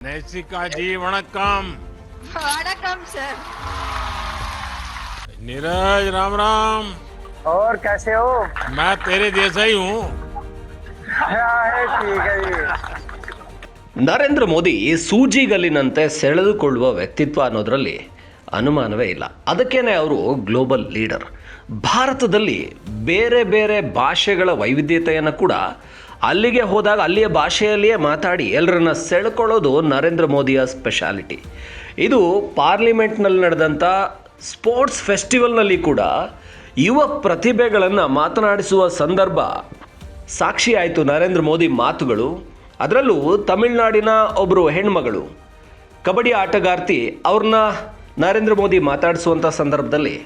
नैसिका जी वणक्कम। वणक्कम sir. Neeraj Ram Ram. और कैसे हो? मैं तेरे जैसा ही हूँ। है ठीक है जी। ನರೇಂದ್ರ ಮೋದಿ ಸೂಜಿಗಲ್ಲಿನಂತೆ ಸೆಳೆದುಕೊಳ್ಳುವ ವ್ಯಕ್ತಿತ್ವ ಅನ್ನೋದರಲ್ಲಿ ಅನುಮಾನವೇ ಇಲ್ಲ. ಅದಕ್ಕೇನೆ ಅವರು ಗ್ಲೋಬಲ್ ಲೀಡರ್. ಭಾರತದಲ್ಲಿ ಬೇರೆ ಬೇರೆ ಭಾಷೆಗಳ ವೈವಿಧ್ಯತೆಯನ್ನು ಕೂಡ ಅಲ್ಲಿಗೆ ಹೋದಾಗ ಅಲ್ಲಿಯ ಭಾಷೆಯಲ್ಲಿಯೇ ಮಾತಾಡಿ ಎಲ್ಲರನ್ನ ಸೆಳೆಕೊಳ್ಳೋದು ನರೇಂದ್ರ ಮೋದಿಯ ಸ್ಪೆಷಾಲಿಟಿ. ಇದು ಪಾರ್ಲಿಮೆಂಟ್ನಲ್ಲಿ ನಡೆದಂಥ ಸ್ಪೋರ್ಟ್ಸ್ ಫೆಸ್ಟಿವಲ್ನಲ್ಲಿ ಕೂಡ ಯುವ ಪ್ರತಿಭೆಗಳನ್ನು ಮಾತನಾಡಿಸುವ ಸಂದರ್ಭ ಸಾಕ್ಷಿಯಾಯಿತು ನರೇಂದ್ರ ಮೋದಿ ಮಾತುಗಳು. ಅದರಲ್ಲೂ ತಮಿಳುನಾಡಿನ ಒಬ್ಬರು ಹೆಣ್ಮಗಳು ಕಬಡ್ಡಿ ಆಟಗಾರ್ತಿ ಅವ್ರನ್ನ ನರೇಂದ್ರ ಮೋದಿ ಮಾತಾಡಿಸುವಂಥ ಸಂದರ್ಭದಲ್ಲಿ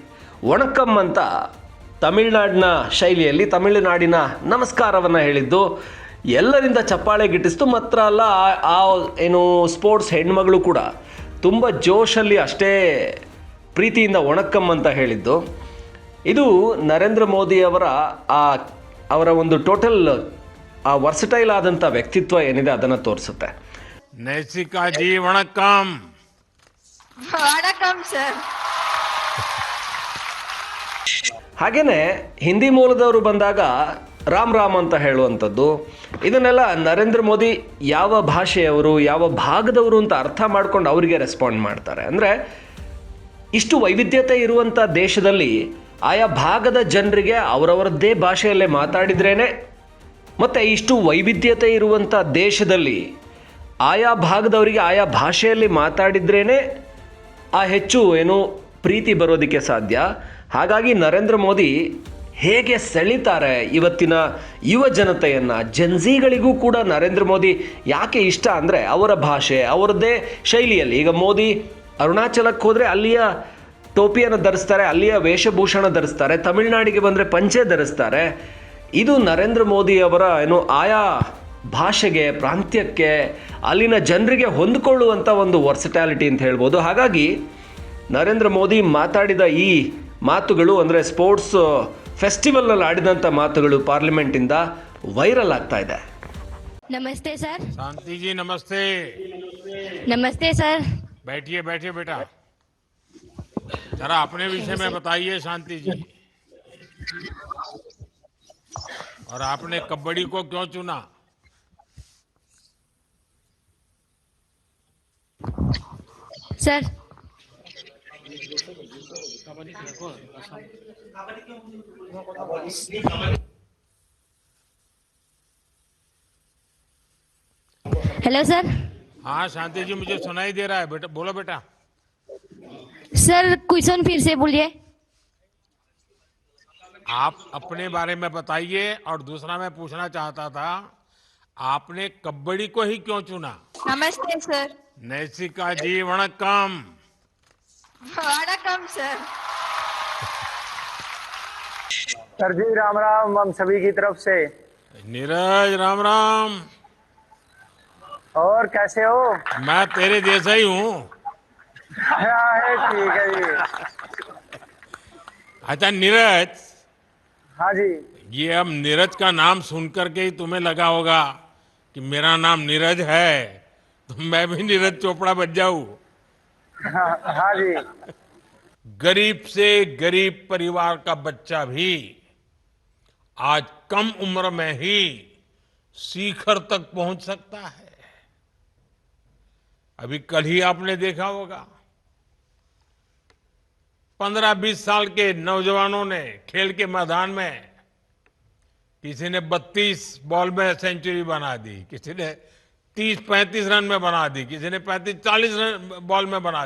ವಣಕ್ಕಮ್ ಅಂತ ತಮಿಳುನಾಡಿನ ಶೈಲಿಯಲ್ಲಿ ತಮಿಳುನಾಡಿನ ನಮಸ್ಕಾರವನ್ನು ಹೇಳಿದ್ದು ಎಲ್ಲರಿಂದ ಚಪ್ಪಾಳೆ ಗಿಟ್ಟಿಸ್ತು. ಮಾತ್ರ ಅಲ್ಲ, ಆ ಏನು ಸ್ಪೋರ್ಟ್ಸ್ ಹೆಣ್ಮಗಳು ಕೂಡ ತುಂಬ ಜೋಶಲ್ಲಿ ಅಷ್ಟೇ ಪ್ರೀತಿಯಿಂದ ವಣಕ್ಕಮ್ ಅಂತ ಹೇಳಿದ್ದು. ಇದು ನರೇಂದ್ರ ಮೋದಿಯವರ ಅವರ ಒಂದು ಟೋಟಲ್ ವರ್ಸಟೈಲ್ ಆದಂಥ ವ್ಯಕ್ತಿತ್ವ ಏನಿದೆ ಅದನ್ನು ತೋರಿಸುತ್ತೆ. नैसिका जी वणक्कम। वणक्कम सर। ಹಾಗೆಯೇ ಹಿಂದಿ ಮೂಲದವರು ಬಂದಾಗ ರಾಮ್ ರಾಮ್ ಅಂತ ಹೇಳುವಂಥದ್ದು, ಇದನ್ನೆಲ್ಲ ನರೇಂದ್ರ ಮೋದಿ ಯಾವ ಭಾಷೆಯವರು ಯಾವ ಭಾಗದವರು ಅಂತ ಅರ್ಥ ಮಾಡ್ಕೊಂಡು ಅವರಿಗೆ ರೆಸ್ಪಾಂಡ್ ಮಾಡ್ತಾರೆ. ಅಂದರೆ ಇಷ್ಟು ವೈವಿಧ್ಯತೆ ಇರುವಂಥ ದೇಶದಲ್ಲಿ ಆಯಾ ಭಾಗದ ಜನರಿಗೆ ಅವರವರದ್ದೇ ಭಾಷೆಯಲ್ಲೇ ಮಾತಾಡಿದ್ರೇ, ಮತ್ತು ಇಷ್ಟು ವೈವಿಧ್ಯತೆ ಇರುವಂಥ ದೇಶದಲ್ಲಿ ಆಯಾ ಭಾಗದವರಿಗೆ ಆಯಾ ಭಾಷೆಯಲ್ಲಿ ಮಾತಾಡಿದ್ರೇ ಆ ಹೆಚ್ಚು ಪ್ರೀತಿ ಬರೋದಕ್ಕೆ ಸಾಧ್ಯ. ಹಾಗಾಗಿ ನರೇಂದ್ರ ಮೋದಿ ಹೇಗೆ ಸೆಳೀತಾರೆ ಇವತ್ತಿನ ಯುವ ಜನತೆಯನ್ನು, ಜನ್ಝಿಗಳಿಗೂ ಕೂಡ ನರೇಂದ್ರ ಮೋದಿ ಯಾಕೆ ಇಷ್ಟ ಅಂದರೆ ಅವರ ಭಾಷೆ ಅವರದ್ದೇ ಶೈಲಿಯಲ್ಲಿ. ಈಗ ಮೋದಿ ಅರುಣಾಚಲಕ್ಕೆ ಹೋದರೆ ಅಲ್ಲಿಯ ಟೋಪಿಯನ್ನು ಧರಿಸ್ತಾರೆ, ಅಲ್ಲಿಯ ವೇಷಭೂಷಣ ಧರಿಸ್ತಾರೆ. ತಮಿಳುನಾಡಿಗೆ ಬಂದರೆ ಪಂಚೆ ಧರಿಸ್ತಾರೆ. ಇದು ನರೇಂದ್ರ ಮೋದಿಯವರ ಆಯಾ ಭಾಷೆಗೆ, ಪ್ರಾಂತ್ಯಕ್ಕೆ, ಅಲ್ಲಿನ ಜನರಿಗೆ ಹೊಂದಿಕೊಳ್ಳುವಂಥ ಒಂದು ವರ್ಸಟ್ಯಾಲಿಟಿ ಅಂತ ಹೇಳ್ಬೋದು. ಹಾಗಾಗಿ ನರೇಂದ್ರ ಮೋದಿ ಮಾತಾಡಿದ ಈ ಮಾತುಗಳು ಅಂದರೆ ಸ್ಪೋರ್ಟ್ಸ್ ಫೆಸ್ಟಿವಲ್ನಲ್ಲಿ ಆಡಿದಂಥ ಮಾತುಗಳು ಪಾರ್ಲಿಮೆಂಟಿಂದ ವೈರಲ್ ಆಗ್ತಾ ಇದೆ. नमस्ते सर। शांति जी नमस्ते। नमस्ते सर। बैठिए बैठिए बेटा, जरा अपने विषय में बताइए शांति जी। और आपने कबड्डी को क्यों चुना? Sir hello sir. हाँ शांति जी, मुझे सुनाई दे रहा है बेटा, बोलो बेटा। सर क्वेश्चन फिर से बोलिए। आप अपने बारे में बताइए। और दूसरा मैं पूछना चाहता था, आपने कबड्डी को ही क्यों चुना? नमस्ते सर। नैसिका जी वणक्कम। वणक्कम सर। सर जी राम राम हम सभी की तरफ से। नीरज राम राम। और कैसे हो? मैं तेरे जैसा ही हूँ। है ठीक है जी। अच्छा नीरज, हाँ जी। ये अब नीरज का नाम सुन करके ही तुम्हें लगा होगा कि मेरा नाम नीरज है तो मैं भी नीरज चोपड़ा बन जाऊं। हाँ जी। गरीब से गरीब परिवार का बच्चा भी आज कम उम्र में ही शिखर तक पहुंच सकता है। अभी कल ही आपने देखा होगा 15-20 साल के नौजवानों ने खेल के मैदान में, किसी ने 32 बॉल में सेंचुरी बना दी, किसी ने 30-35 रन में बना दी, किसी ने 35-40 रन बॉल में बना दी।